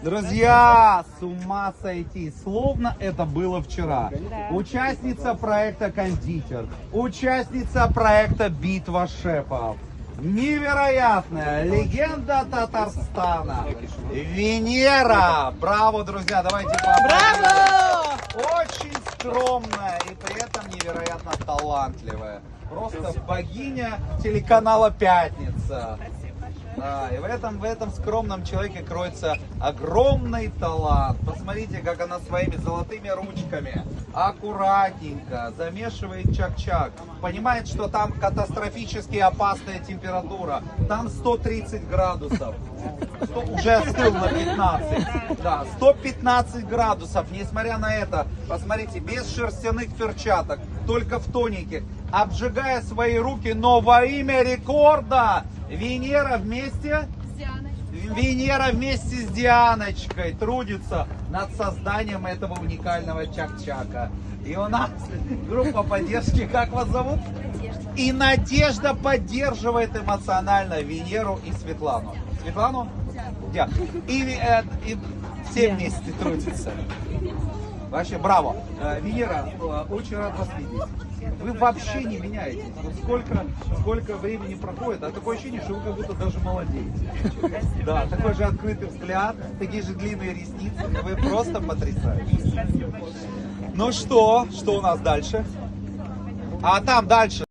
Друзья, с ума сойти, словно это было вчера. Участница проекта «Кондитер», участница проекта «Битва шефов». Невероятная легенда Татарстана. Венера. Браво, друзья, давайте поаплодируем. Браво! Очень скромная и при этом невероятно талантливая. Просто богиня телеканала «Пятница». Да, и в этом скромном человеке кроется огромный талант. Посмотрите, как она своими золотыми ручками аккуратненько замешивает чак-чак. Понимает, что там катастрофически опасная температура. Там 130 градусов. Уже остыл на 15. Да, 115 градусов. Несмотря на это, посмотрите, без шерстяных перчаток, только в тонике, обжигая свои руки, но во имя рекорда Венера вместе с Дианочкой трудится над созданием этого уникального чак-чака. И у нас группа поддержки, как вас зовут? Надежда. И Надежда поддерживает эмоционально Венеру и Светлану. Светлану? Да. И все вместе трудятся. Вообще, браво. Венера, очень рад вас видеть. Вы вообще не меняетесь. Вот сколько времени проходит, а такое ощущение, что вы как будто даже молодеете. Да, такой же открытый взгляд, такие же длинные ресницы. Вы просто потрясаете. Ну что у нас дальше? А там дальше.